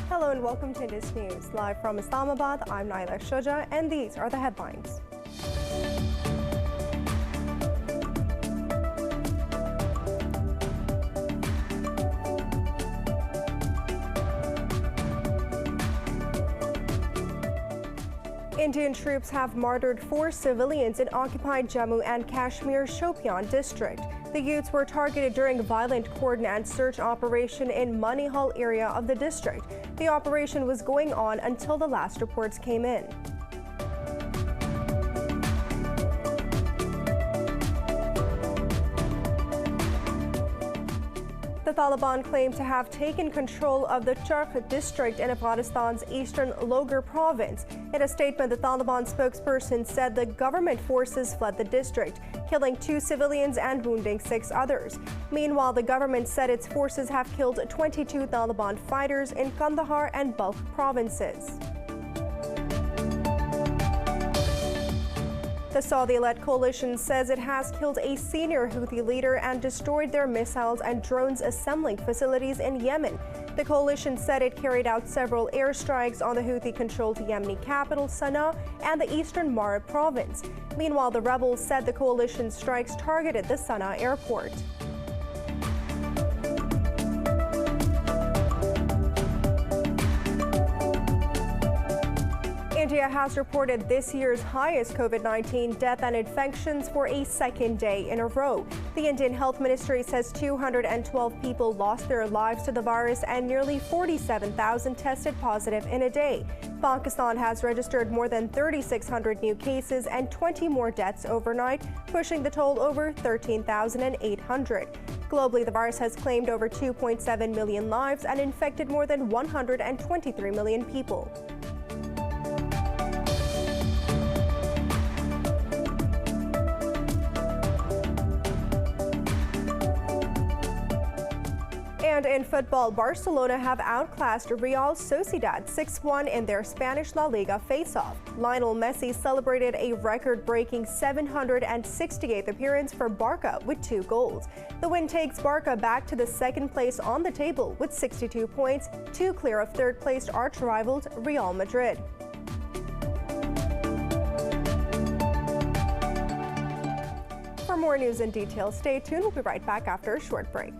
Hello and welcome to Indus News. Live from Islamabad, I'm Naila Shuja, and these are the headlines. Indian troops have martyred 4 civilians in occupied Jammu and Kashmir Shopian district. The youths were targeted during a violent cordon and search operation in Manihal area of the district. The operation was going on until the last reports came in. The Taliban claim to have taken control of the Charkh district in Afghanistan's eastern Logar province. In a statement, the Taliban spokesperson said the government forces fled the district, killing 2 civilians and wounding 6 others. Meanwhile, the government said its forces have killed 22 Taliban fighters in Kandahar and Balkh provinces. The Saudi-led coalition says it has killed a senior Houthi leader and destroyed their missiles and drones assembling facilities in Yemen. The coalition said it carried out several airstrikes on the Houthi-controlled Yemeni capital, Sana'a, and the eastern Marib province. Meanwhile, the rebels said the coalition strikes targeted the Sana'a airport. India has reported this year's highest COVID-19 death and infections for a second day in a row. The Indian Health Ministry says 212 people lost their lives to the virus and nearly 47,000 tested positive in a day. Pakistan has registered more than 3,600 new cases and 20 more deaths overnight, pushing the toll over 13,800. Globally, the virus has claimed over 2.7 million lives and infected more than 123 million people. And in football, Barcelona have outclassed Real Sociedad 6-1 in their Spanish La Liga face-off. Lionel Messi celebrated a record-breaking 768th appearance for Barca with 2 goals. The win takes Barca back to the second place on the table with 62 points, 2 clear of third-placed arch-rivals Real Madrid. For more news and details, stay tuned. We'll be right back after a short break.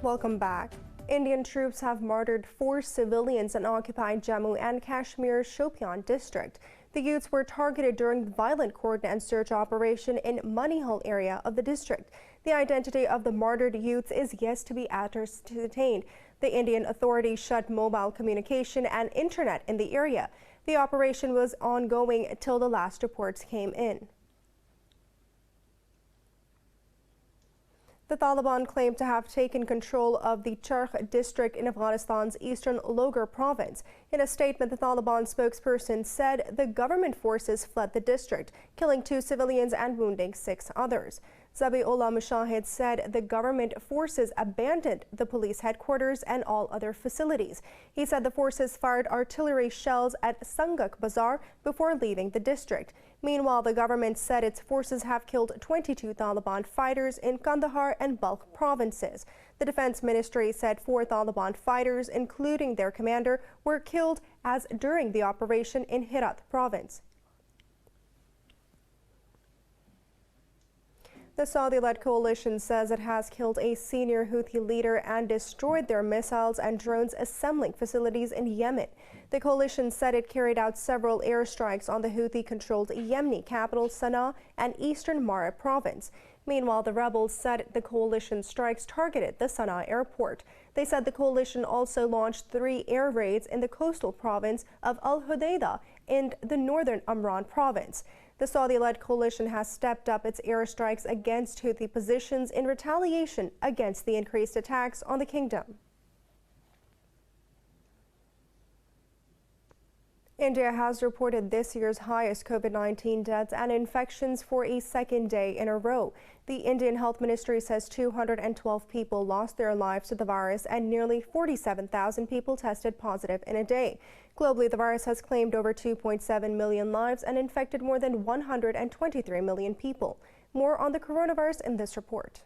Welcome back. Indian troops have martyred 4 civilians in occupied Jammu and Kashmir Shopian district. The youths were targeted during the violent cordon and search operation in Manihal area of the district. The identity of the martyred youths is yet to be ascertained. The Indian authorities shut mobile communication and internet in the area. The operation was ongoing till the last reports came in. The Taliban claimed to have taken control of the Charkh district in Afghanistan's eastern Logar province. In a statement, the Taliban spokesperson said the government forces fled the district, killing 2 civilians and wounding 6 others. Zabiullah Mushahid said the government forces abandoned the police headquarters and all other facilities. He said the forces fired artillery shells at Sangak Bazar before leaving the district. Meanwhile, the government said its forces have killed 22 Taliban fighters in Kandahar and Balkh provinces. The Defense Ministry said 4 Taliban fighters, including their commander, were killed as during the operation in Herat province. The Saudi-led coalition says it has killed a senior Houthi leader and destroyed their missiles and drones assembling facilities in Yemen. The coalition said it carried out several airstrikes on the Houthi-controlled Yemeni capital Sana'a and eastern Marib province. Meanwhile, the rebels said the coalition strikes targeted the Sana'a airport. They said the coalition also launched 3 air raids in the coastal province of Al-Hudaydah in the northern Amran province. The Saudi-led coalition has stepped up its airstrikes against Houthi positions in retaliation against the increased attacks on the kingdom. India has reported this year's highest COVID-19 deaths and infections for a second day in a row. The Indian Health Ministry says 212 people lost their lives to the virus and nearly 47,000 people tested positive in a day. Globally, the virus has claimed over 2.7 million lives and infected more than 123 million people. More on the coronavirus in this report.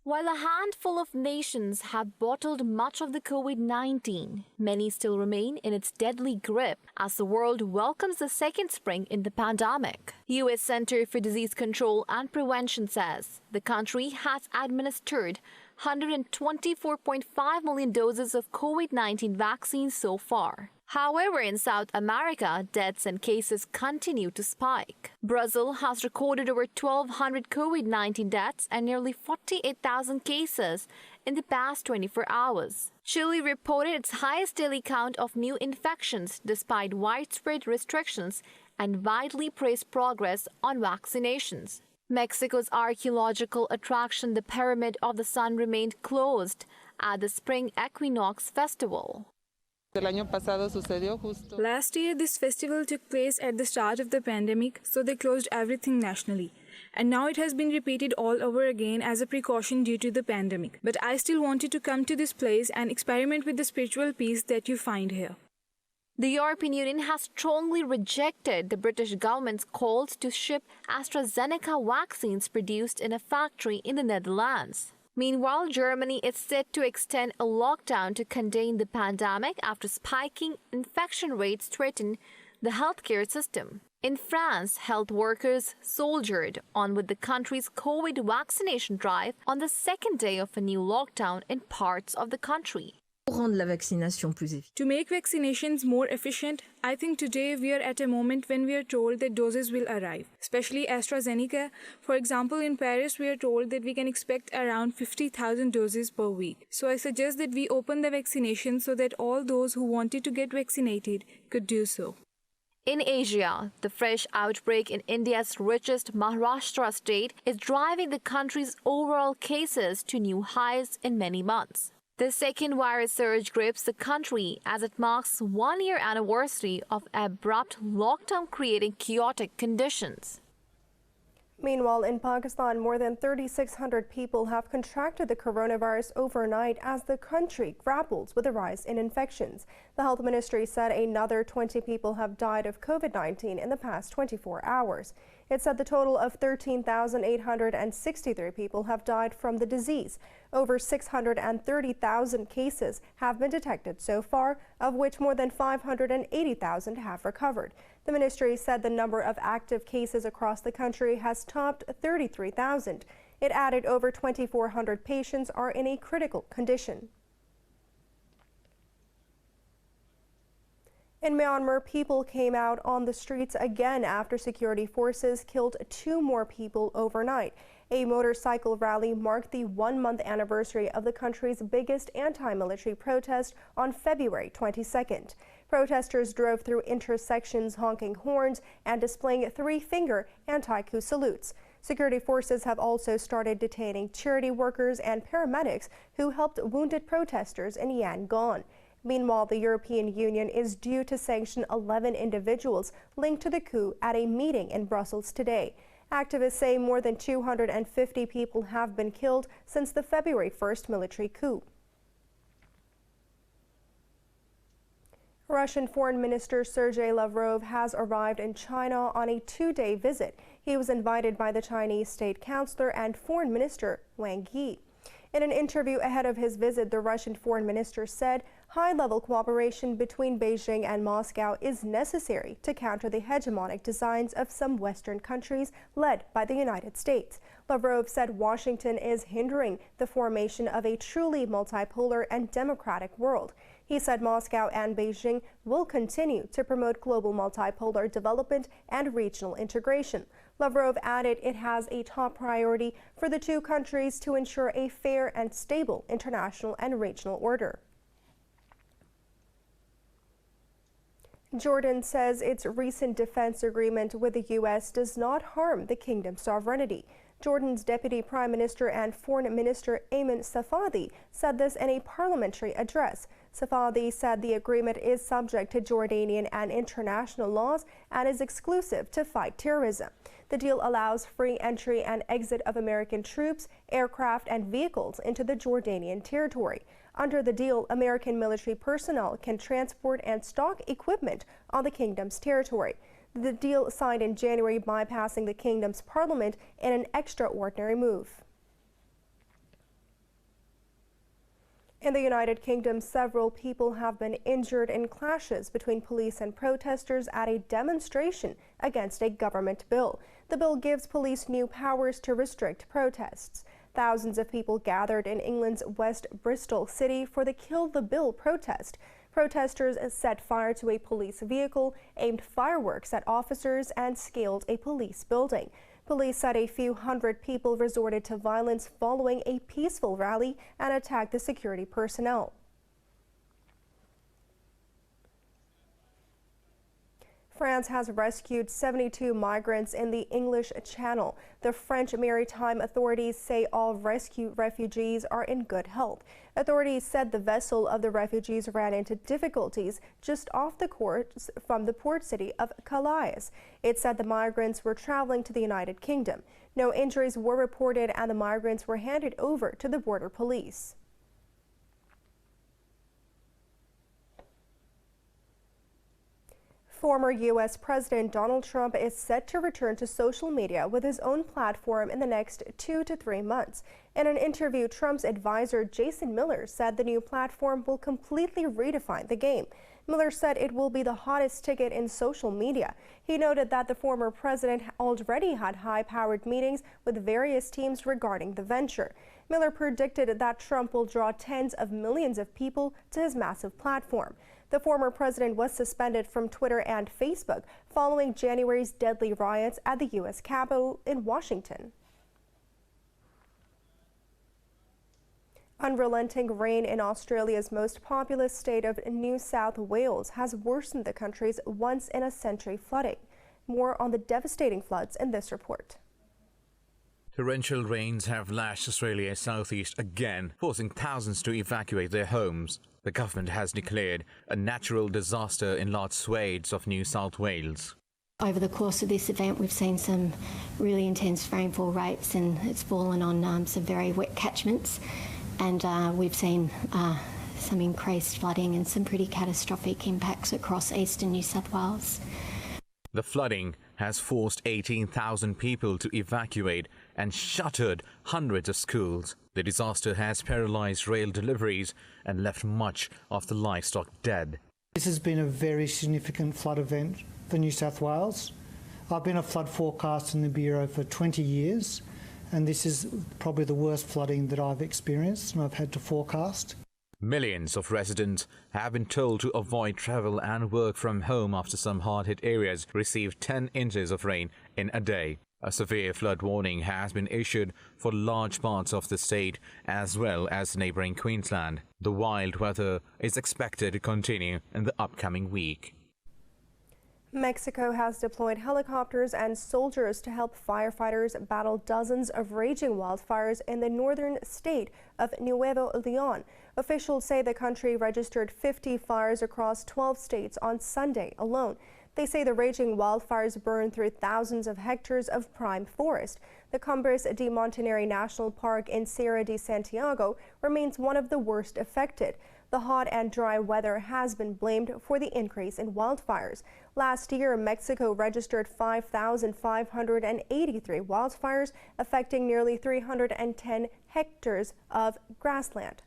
While a handful of nations have bottled much of the COVID-19, many still remain in its deadly grip as the world welcomes the second spring in the pandemic. U.S. Center for Disease Control and Prevention says the country has administered 124.5 million doses of COVID-19 vaccines so far. However, in South America, deaths and cases continue to spike. Brazil has recorded over 1,200 COVID-19 deaths and nearly 48,000 cases in the past 24 hours. Chile reported its highest daily count of new infections despite widespread restrictions and widely praised progress on vaccinations. Mexico's archaeological attraction, the Pyramid of the Sun, remained closed at the Spring Equinox Festival. Last year, this festival took place at the start of the pandemic, so they closed everything nationally. And now it has been repeated all over again as a precaution due to the pandemic. But I still wanted to come to this place and experiment with the spiritual peace that you find here. The European Union has strongly rejected the British government's calls to ship AstraZeneca vaccines produced in a factory in the Netherlands. Meanwhile, Germany is set to extend a lockdown to contain the pandemic after spiking infection rates threaten the healthcare system. In France, health workers soldiered on with the country's COVID vaccination drive on the second day of a new lockdown in parts of the country. To make vaccinations more efficient, I think today we are at a moment when we are told that doses will arrive, especially AstraZeneca. For example, in Paris, we are told that we can expect around 50,000 doses per week. So I suggest that we open the vaccination so that all those who wanted to get vaccinated could do so. In Asia, the fresh outbreak in India's richest Maharashtra state is driving the country's overall cases to new highs in many months. The second virus surge grips the country as it marks 1 year anniversary of abrupt lockdown creating chaotic conditions. Meanwhile, in Pakistan, more than 3,600 people have contracted the coronavirus overnight as the country grapples with a rise in infections. The health ministry said another 20 people have died of COVID-19 in the past 24 hours. It said the total of 13,863 people have died from the disease. Over 630,000 cases have been detected so far, of which more than 580,000 have recovered. The ministry said the number of active cases across the country has topped 33,000. It added over 2,400 patients are in a critical condition. In Myanmar, people came out on the streets again after security forces killed 2 more people overnight. A motorcycle rally marked the 1-month anniversary of the country's biggest anti-military protest on February 22nd. Protesters drove through intersections honking horns and displaying 3-finger anti-coup salutes. Security forces have also started detaining charity workers and paramedics who helped wounded protesters in Yangon. Meanwhile, the European Union is due to sanction 11 individuals linked to the coup at a meeting in Brussels today. Activists say more than 250 people have been killed since the February 1st military coup. Russian Foreign Minister Sergei Lavrov has arrived in China on a 2-day visit. He was invited by the Chinese State Councilor and Foreign Minister Wang Yi. In an interview ahead of his visit, the Russian Foreign Minister said high-level cooperation between Beijing and Moscow is necessary to counter the hegemonic designs of some Western countries led by the United States. Lavrov said Washington is hindering the formation of a truly multipolar and democratic world. He said Moscow and Beijing will continue to promote global multipolar development and regional integration. Lavrov added it has a top priority for the 2 countries to ensure a fair and stable international and regional order. Jordan says its recent defense agreement with the U.S. does not harm the kingdom's sovereignty. Jordan's Deputy Prime Minister and Foreign Minister Ayman Safadi said this in a parliamentary address. Safadi said the agreement is subject to Jordanian and international laws and is exclusive to fight terrorism. The deal allows free entry and exit of American troops, aircraft, and vehicles into the Jordanian territory. Under the deal, American military personnel can transport and stock equipment on the kingdom's territory. The deal signed in January bypassing the kingdom's parliament in an extraordinary move. In the United Kingdom, several people have been injured in clashes between police and protesters at a demonstration against a government bill. The bill gives police new powers to restrict protests. Thousands of people gathered in England's West Bristol city for the Kill the Bill protest. Protesters set fire to a police vehicle, aimed fireworks at officers, and scaled a police building. Police said a few hundred people resorted to violence following a peaceful rally and attacked the security personnel. France has rescued 72 migrants in the English Channel. The French maritime authorities say all rescued refugees are in good health. Authorities said the vessel of the refugees ran into difficulties just off the coast from the port city of Calais. It said the migrants were traveling to the United Kingdom. No injuries were reported and the migrants were handed over to the border police. Former U.S. President Donald Trump is set to return to social media with his own platform in the next 2 to 3 months. In an interview, Trump's advisor Jason Miller said the new platform will completely redefine the game. Miller said it will be the hottest ticket in social media. He noted that the former president already had high-powered meetings with various teams regarding the venture. Miller predicted that Trump will draw tens of millions of people to his massive platform. The former president was suspended from Twitter and Facebook following January's deadly riots at the U.S. Capitol in Washington. Unrelenting rain in Australia's most populous state of New South Wales has worsened the country's once-in-a-century flooding. More on the devastating floods in this report. Torrential rains have lashed Australia's southeast again, forcing thousands to evacuate their homes. The government has declared a natural disaster in large swathes of New South Wales. Over the course of this event, we've seen some really intense rainfall rates, and it's fallen on some very wet catchments. And we've seen some increased flooding and some pretty catastrophic impacts across eastern New South Wales. The flooding has forced 18,000 people to evacuate and shuttered hundreds of schools. The disaster has paralysed rail deliveries and left much of the livestock dead. This has been a very significant flood event for New South Wales. I've been a flood forecaster in the Bureau for 20 years, and this is probably the worst flooding that I've experienced and I've had to forecast. Millions of residents have been told to avoid travel and work from home after some hard-hit areas received 10 inches of rain in a day. A severe flood warning has been issued for large parts of the state as well as neighbouring Queensland. The wild weather is expected to continue in the upcoming week. Mexico has deployed helicopters and soldiers to help firefighters battle dozens of raging wildfires in the northern state of Nuevo León. Officials say the country registered 50 fires across 12 states on Sunday alone. They say the raging wildfires burned through thousands of hectares of prime forest. The Cumbres de Montanari National Park in Sierra de Santiago remains one of the worst affected. The hot and dry weather has been blamed for the increase in wildfires. Last year, Mexico registered 5,583 wildfires, affecting nearly 310 hectares of grassland.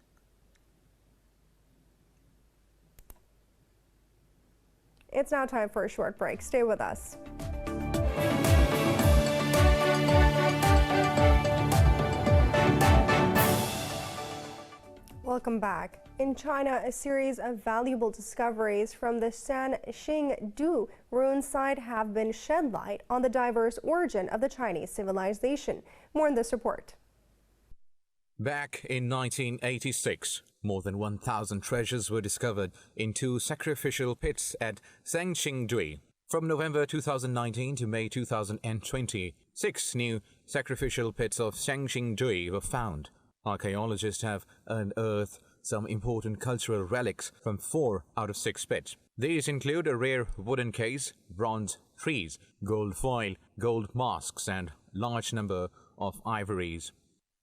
It's now time for a short break. Stay with us. Welcome back. In China, a series of valuable discoveries from the SANXINGDUI ruin site have been shed light on the diverse origin of the Chinese civilization. More in this report. Back in 1986, more than 1,000 treasures were discovered in 2 sacrificial pits at SANXINGDUI. From November 2019 to May 2020, 6 new sacrificial pits of SANXINGDUI were found. Archaeologists have unearthed some important cultural relics from 4 out of 6 pits. These include a rare wooden case, bronze frieze, gold foil, gold masks, and large number of ivories.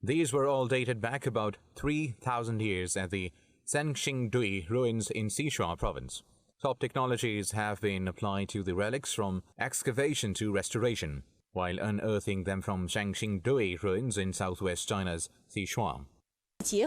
These were all dated back about 3,000 years at the SANXINGDUI ruins in Sichuan province. Top technologies have been applied to the relics from excavation to restoration, while unearthing them from SANXINGDUI ruins in southwest China's Sichuan. The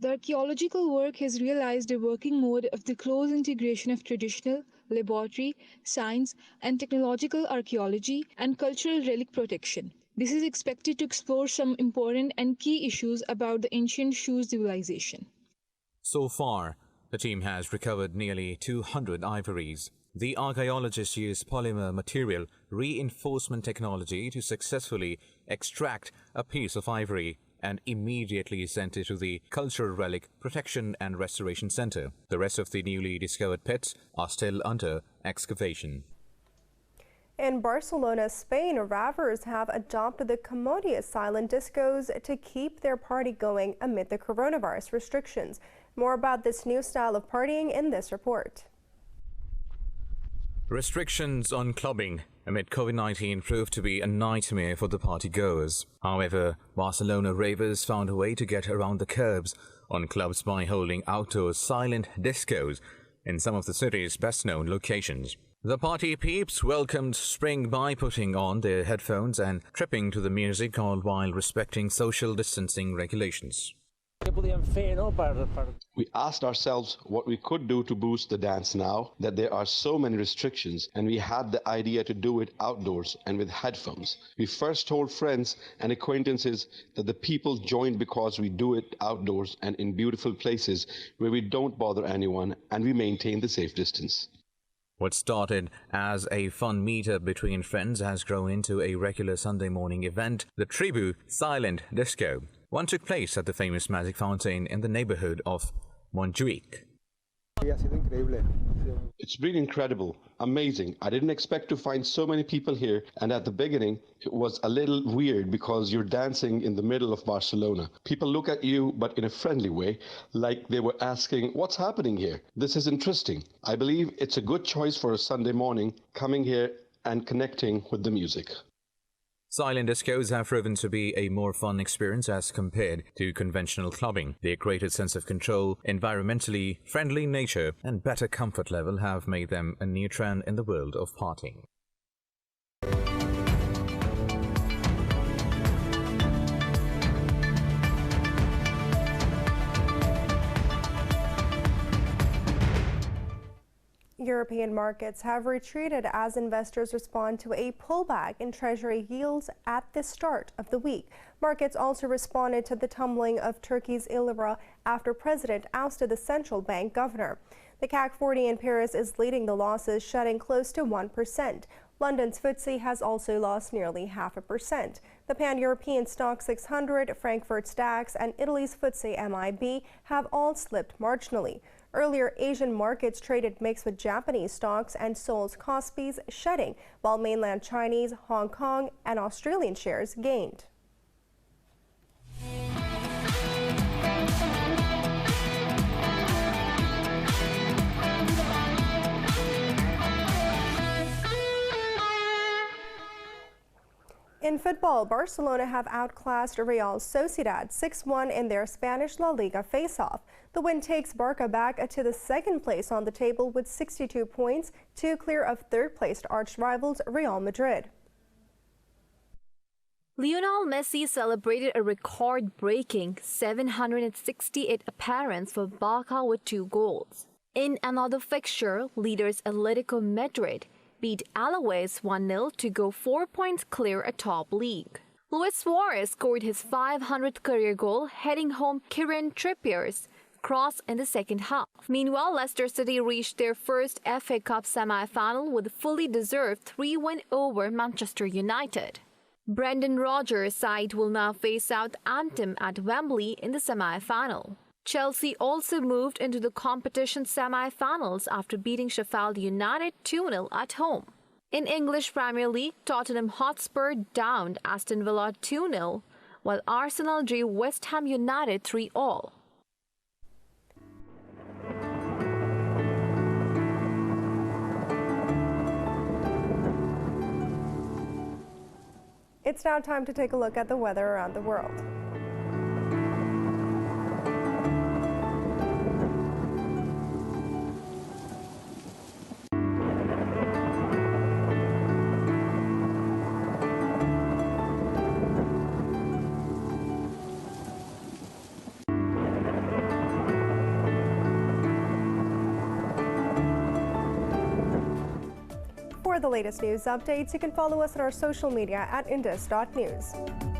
archaeological work has realized a working mode of the close integration of traditional, laboratory, science, and technological archaeology and cultural relic protection. This is expected to explore some important and key issues about the ancient Shu civilization. So far, the team has recovered nearly 200 ivories. The archaeologists used polymer material reinforcement technology to successfully extract a piece of ivory and immediately sent it to the Cultural Relic Protection and Restoration Center. The rest of the newly discovered pits are still under excavation. In Barcelona, Spain, ravers have adopted the commodious silent discos to keep their party going amid the coronavirus restrictions. More about this new style of partying in this report. Restrictions on clubbing amid COVID-19 proved to be a nightmare for the partygoers. However, Barcelona ravers found a way to get around the curbs on clubs by holding outdoor silent discos in some of the city's best-known locations. The party peeps welcomed spring by putting on their headphones and tripping to the music, all while respecting social distancing regulations. We asked ourselves what we could do to boost the dance now that there are so many restrictions, and we had the idea to do it outdoors and with headphones. We first told friends and acquaintances that the people joined because we do it outdoors and in beautiful places where we don't bother anyone and we maintain the safe distance. What started as a fun meetup between friends has grown into a regular Sunday morning event, the Tribu Silent Disco. One took place at the famous magic fountain in the neighborhood of Montjuic. It's been incredible, amazing. I didn't expect to find so many people here, and at the beginning it was a little weird because you're dancing in the middle of Barcelona. People look at you, but in a friendly way, like they were asking, what's happening here? This is interesting. I believe it's a good choice for a Sunday morning, coming here and connecting with the music. Silent discos have proven to be a more fun experience as compared to conventional clubbing. Their greater sense of control, environmentally friendly nature, and better comfort level have made them a new trend in the world of partying. European markets have retreated as investors respond to a pullback in Treasury yields at the start of the week. Markets also responded to the tumbling of Turkey's lira after President ousted the central bank governor. The CAC 40 in Paris is leading the losses, shedding close to 1%. London's FTSE has also lost nearly 0.5%. The Pan-European Stock 600, Frankfurt's DAX, and Italy's FTSE MIB have all slipped marginally. Earlier, Asian markets traded mixed with Japanese stocks and Seoul's Kospi's shedding, while mainland Chinese, Hong Kong, and Australian shares gained. In football, Barcelona have outclassed Real Sociedad 6-1 in their Spanish La Liga face-off. The win takes Barca back to the second place on the table with 62 points, 2 clear of third-placed arch-rivals Real Madrid. Lionel Messi celebrated a record-breaking 768 appearance for Barca with 2 goals. In another fixture, leaders Atletico Madrid beat Alaves 1-0 to go 4 points clear atop league. Luis Suarez scored his 500th career goal, heading home Kieran Trippier's cross in the second half. Meanwhile, Leicester City reached their first FA Cup semi-final with a fully deserved 3-win over Manchester United. Brendan Rodgers' side will now face Southampton at Wembley in the semi-final. Chelsea also moved into the competition semi-finals after beating Sheffield United 2-0 at home. In English Premier League, Tottenham Hotspur downed Aston Villa 2-0, while Arsenal drew West Ham United 3-3. It's now time to take a look at the weather around the world. For the latest news updates, you can follow us on our social media at Indus.News.